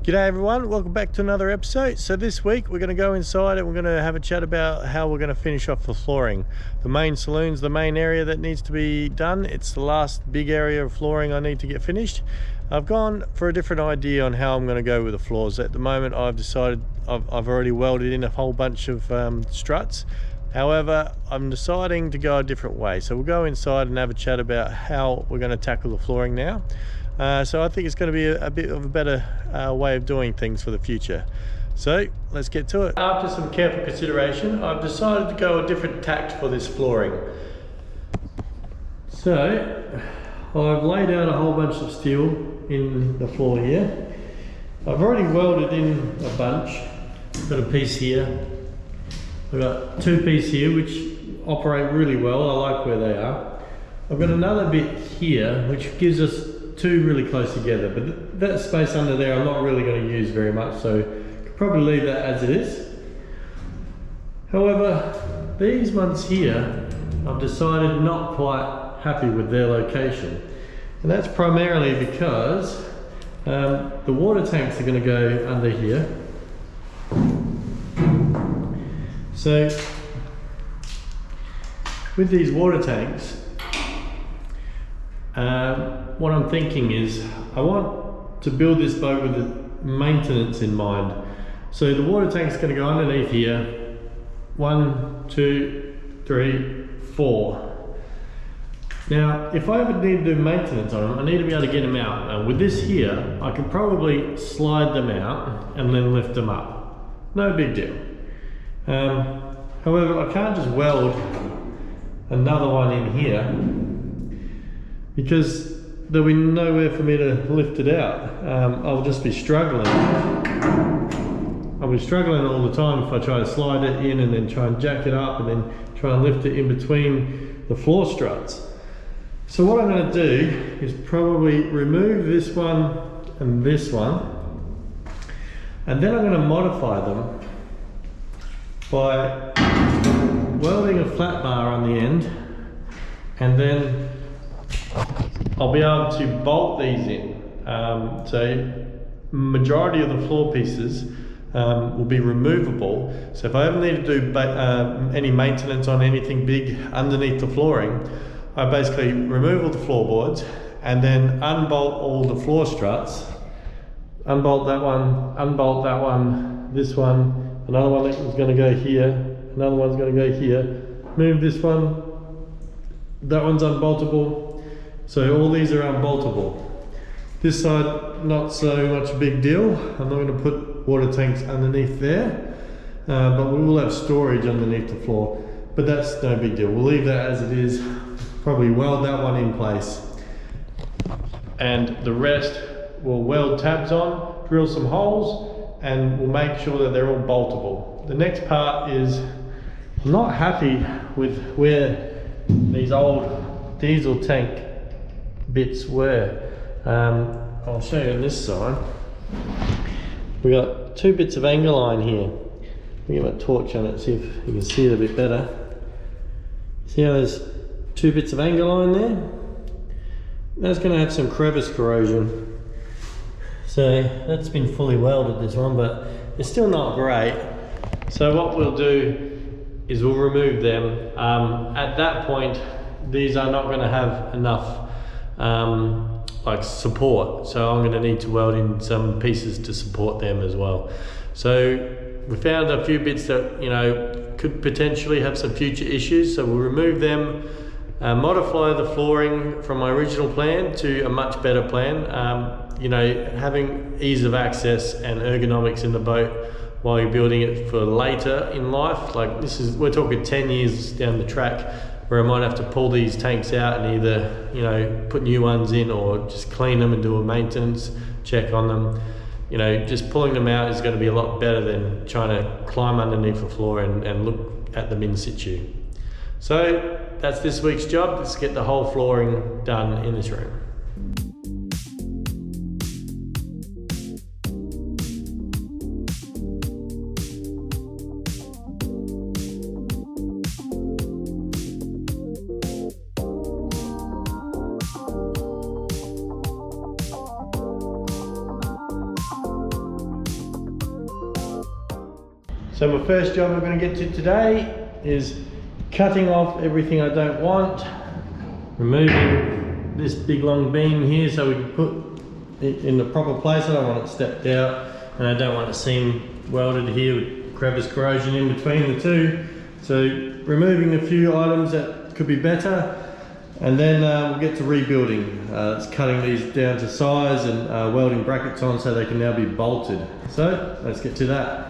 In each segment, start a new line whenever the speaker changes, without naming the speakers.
G'day everyone, welcome back to another episode. So this week we're going to go inside and we're going to have a chat about how we're going to finish off the flooring. The main saloon's the main area that needs to be done. It's the last big area of flooring I need to get finished. I've gone for a different idea on how I'm going to go with the floors. At the moment I've decided I've already welded in a whole bunch of struts. However, I'm deciding to go a different way. So we'll go inside and have a chat about how we're going to tackle the flooring now. So I think it's going to be a bit of a better way of doing things for the future. So let's get to it. After some careful consideration, I've decided to go a different tact for this flooring. So I've laid out a whole bunch of steel in the floor here. I've already welded in a bunch. I've got a piece here. I've got two pieces here which operate really well. I like where they are. I've got another bit here which gives us two really close together, but that space under there I'm not really going to use very much, so could probably leave that as it is. However, these ones here I've decided not quite happy with their location, and that's primarily because the water tanks are going to go under here. So with these water tanks, what I'm thinking is I want to build this boat with the maintenance in mind. So the water tank's going to go underneath here. 1, 2, 3, 4. Now, if I ever need to do maintenance on them, I need to be able to get them out. With this here, I can probably slide them out and then lift them up. No big deal. However, I can't just weld another one in here, because there'll be nowhere for me to lift it out. I'll just be struggling. I'll be struggling all the time if I try to slide it in and then try and jack it up and then try and lift it in between the floor struts. So what I'm going to do is probably remove this one and this one, and then I'm going to modify them by welding a flat bar on the end, and then I'll be able to bolt these in. So majority of the floor pieces will be removable. So if I ever need to do any maintenance on anything big underneath the flooring, I basically remove all the floorboards and then unbolt all the floor struts. Unbolt that one, this one, another one that was going to go here, another one's going to go here. Move this one, that one's unboltable. So all these are unboltable. This side, not so much a big deal. I'm not going to put water tanks underneath there, but we will have storage underneath the floor. But that's no big deal. We'll leave that as it is. Probably weld that one in place. And the rest we'll weld tabs on, drill some holes, and we'll make sure that they're all boltable. The next part is, I'm not happy with where these old diesel tank bits were. I'll show you on this side. We got two bits of angle line here. Let me get my torch on it, see if you can see it a bit better. See how there's two bits of angle line there? That's going to have some crevice corrosion. So that's been fully welded, this one, but it's still not great. So what we'll do is we'll remove them. At that point, these are not going to have enough like support, so I'm going to need to weld in some pieces to support them as well. So we found a few bits that, you know, could potentially have some future issues, so we'll remove them, modify the flooring from my original plan to a much better plan. You know, having ease of access and ergonomics in the boat while you're building it for later in life, like this is, we're talking 10 years down the track, where I might have to pull these tanks out and either, you know, put new ones in or just clean them and do a maintenance check on them. You know, just pulling them out is going to be a lot better than trying to climb underneath the floor and look at them in situ. So that's this week's job. Let's get the whole flooring done in this room. So my first job I'm going to get to today is cutting off everything I don't want, removing this big long beam here so we can put it in the proper place. I don't want it stepped out, and I don't want it seam welded here with crevice corrosion in between the two. So removing a few items that could be better, and then we'll get to rebuilding. It's cutting these down to size and welding brackets on so they can now be bolted. So let's get to that.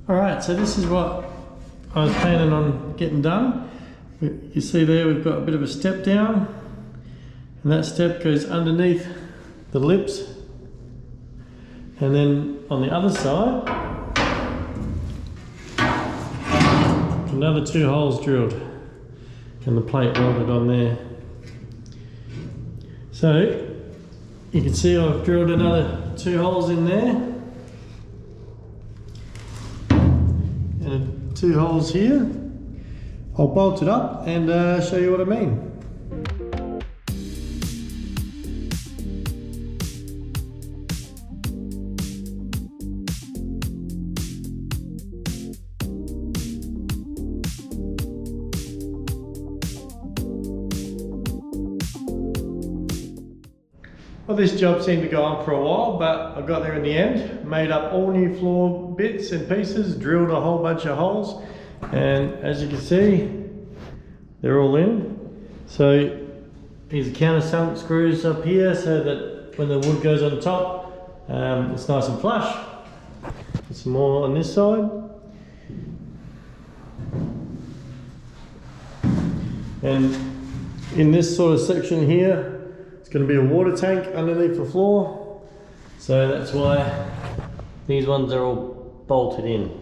Alright, so this is what I was planning on getting done. You see there we've got a bit of a step down, and that step goes underneath the lips, and then on the other side another 2 holes drilled and the plate welded on there. So you can see I've drilled another 2 holes in there and 2 holes here. I'll bolt it up and show you what I mean. Well, this job seemed to go on for a while, but I got there in the end, made up all new floor bits and pieces, drilled a whole bunch of holes, and as you can see, they're all in. So these countersunk screws up here so that when the wood goes on top, it's nice and flush. Put some more on this side. And in this sort of section here, it's going to be a water tank underneath the floor. So that's why these ones are all bolted in.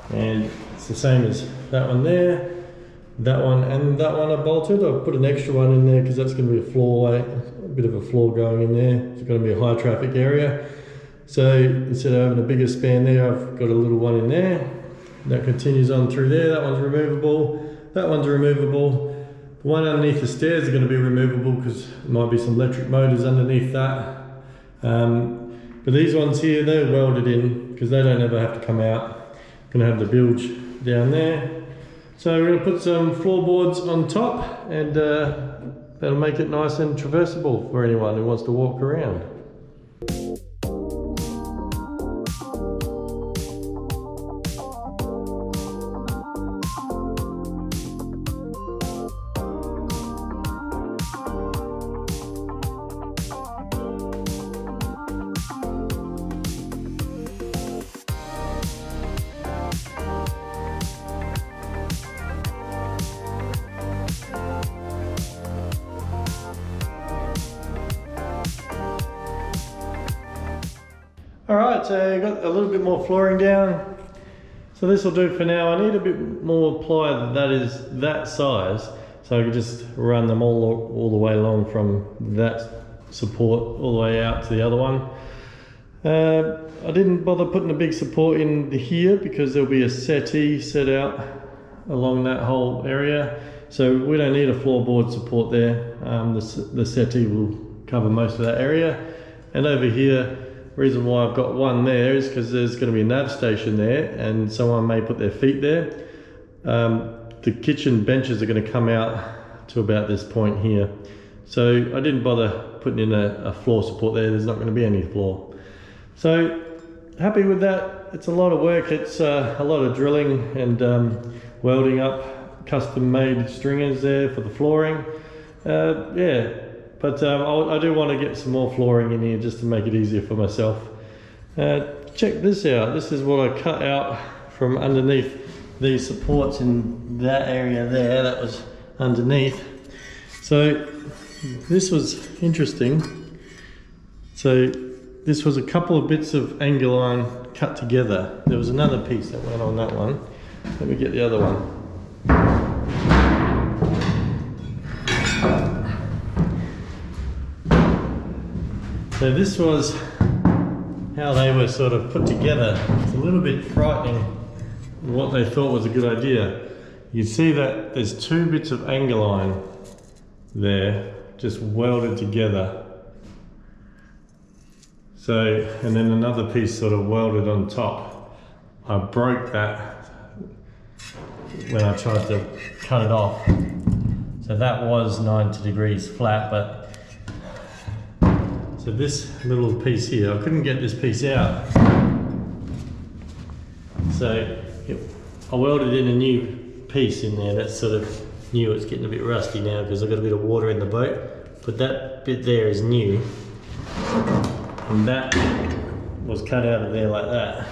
And it's the same as that one there, that one and that one are bolted. I've put an extra one in there because that's going to be a floorway, a bit of a floor going in there. It's going to be a high traffic area. So instead of having a bigger span there, I've got a little one in there. That continues on through there. That one's removable. That one's removable. The one underneath the stairs are going to be removable because there might be some electric motors underneath that. But these ones here, they're welded in because they don't ever have to come out. Going to have the bilge down there. So we're going to put some floorboards on top, and that'll make it nice and traversable for anyone who wants to walk around. Alright, so I've got a little bit more flooring down. So this will do for now. I need a bit more ply that is that size, so I can just run them all the way along from that support all the way out to the other one. I didn't bother putting a big support in here because there'll be a settee set out along that whole area. So we don't need a floorboard support there. The settee will cover most of that area. And over here, reason why I've got one there is because there's going to be a nav station there and someone may put their feet there. The kitchen benches are going to come out to about this point here. So I didn't bother putting in a floor support there. There's not going to be any floor. So happy with that. It's a lot of work. It's a lot of drilling and welding up custom made stringers there for the flooring. Yeah. But I do want to get some more flooring in here just to make it easier for myself. Check this out. This is what I cut out from underneath these supports in that area there. That was underneath. So this was interesting. So this was a couple of bits of angle iron cut together. There was another piece that went on that one. Let me get the other one. So this was how they were sort of put together. It's a little bit frightening what they thought was a good idea. You see that there's two bits of angle iron there, just welded together. So, and then another piece sort of welded on top. I broke that when I tried to cut it off. So that was 90 degrees flat, but so this little piece here, I couldn't get this piece out. So I welded in a new piece in there that's sort of new. It's getting a bit rusty now because I've got a bit of water in the boat. But that bit there is new. And that was cut out of there like that.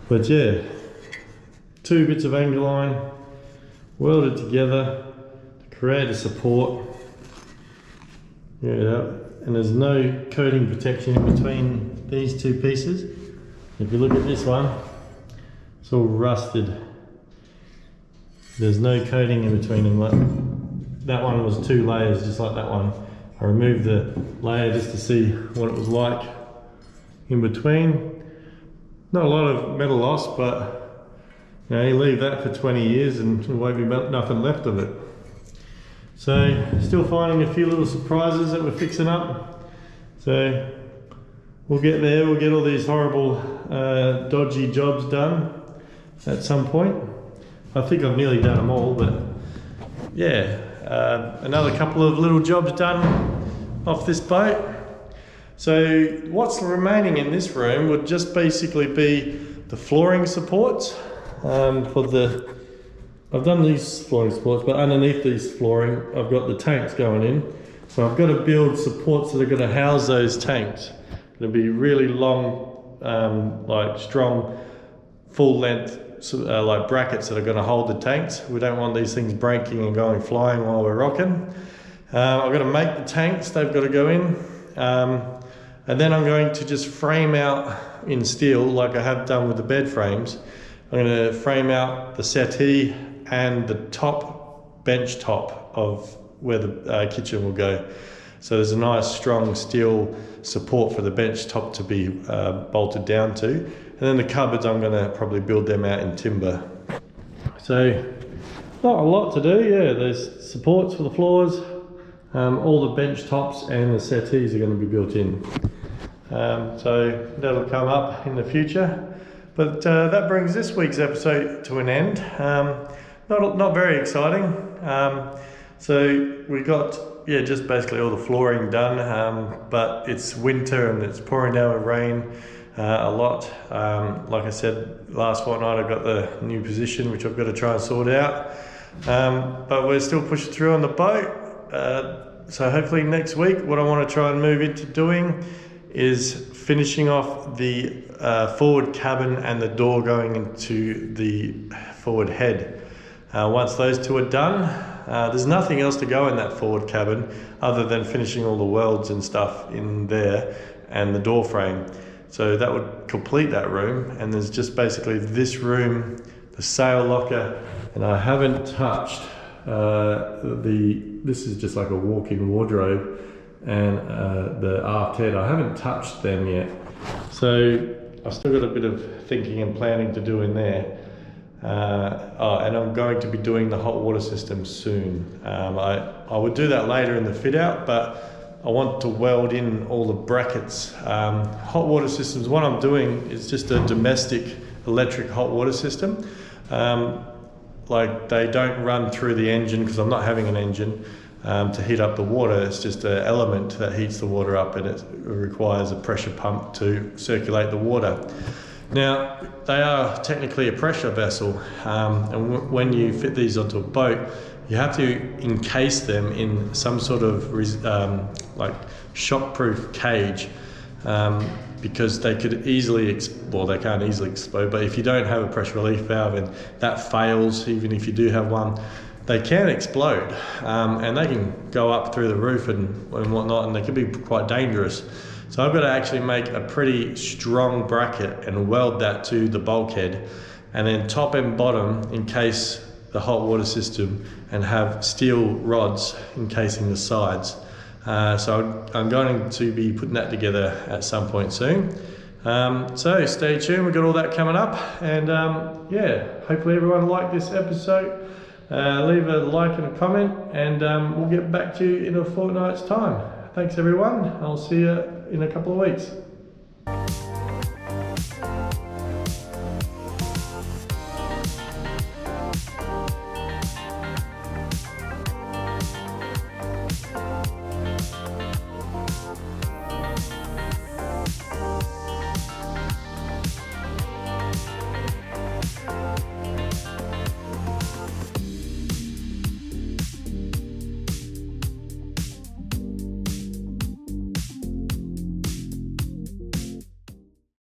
But yeah, two bits of angle iron welded together to create a support. Yeah, and there's no coating protection in between these two pieces. If you look at this one, it's all rusted. There's no coating in between them. That one was two layers, just like that one. I removed the layer just to see what it was like in between. Not a lot of metal loss, but you know, you leave that for 20 years and there won't be nothing left of it. So, still finding a few little surprises that we're fixing up. So, we'll get there, we'll get all these horrible, dodgy jobs done at some point. I think I've nearly done them all, but yeah, another couple of little jobs done off this boat. So, what's remaining in this room would just basically be the flooring supports for the. I've done these flooring supports, but underneath these flooring, I've got the tanks going in. So I've got to build supports that are going to house those tanks. Going to be really long, like strong, full length, like brackets that are going to hold the tanks. We don't want these things breaking and going flying while we're rocking. I've got to make the tanks, they've got to go in. And then I'm going to just frame out in steel, like I have done with the bed frames. I'm going to frame out the settee and the top bench top of where the kitchen will go. So there's a nice strong steel support for the bench top to be bolted down to. And then the cupboards, I'm going to probably build them out in timber. So not a lot to do, yeah. There's supports for the floors, all the bench tops and the settees are going to be built in. So that'll come up in the future. But that brings this week's episode to an end. Not very exciting. So we got, yeah, just basically all the flooring done, but it's winter and it's pouring down with rain a lot. Like I said, last fortnight I got the new position, which I've got to try and sort out. But we're still pushing through on the boat. So hopefully next week, what I want to try and move into doing is finishing off the forward cabin and the door going into the forward head. Once those two are done, there's nothing else to go in that forward cabin other than finishing all the welds and stuff in there and the door frame. So that would complete that room, and there's just basically this room, the sail locker, and I haven't touched this is just like a walk-in wardrobe, and the aft head. I haven't touched them yet. So I've still got a bit of thinking and planning to do in there. And I'm going to be doing the hot water system soon. I would do that later in the fit out, but I want to weld in all the brackets. Hot water systems, what I'm doing is just a domestic electric hot water system. Like they don't run through the engine because I'm not having an engine to heat up the water. It's just an element that heats the water up, and it requires a pressure pump to circulate the water. Now, they are technically a pressure vessel, and when you fit these onto a boat, you have to encase them in some sort of like shockproof cage, because they could easily, well, they can't easily explode, but if you don't have a pressure relief valve and that fails, even if you do have one, they can explode, and they can go up through the roof and whatnot, and they can be quite dangerous. So I've got to actually make a pretty strong bracket and weld that to the bulkhead, and then top and bottom encase the hot water system and have steel rods encasing the sides. So I'm going to be putting that together at some point soon. So stay tuned, we've got all that coming up, and yeah, hopefully everyone liked this episode. Leave a like and a comment, and we'll get back to you in a fortnight's time. Thanks everyone, I'll see you in a couple of weeks.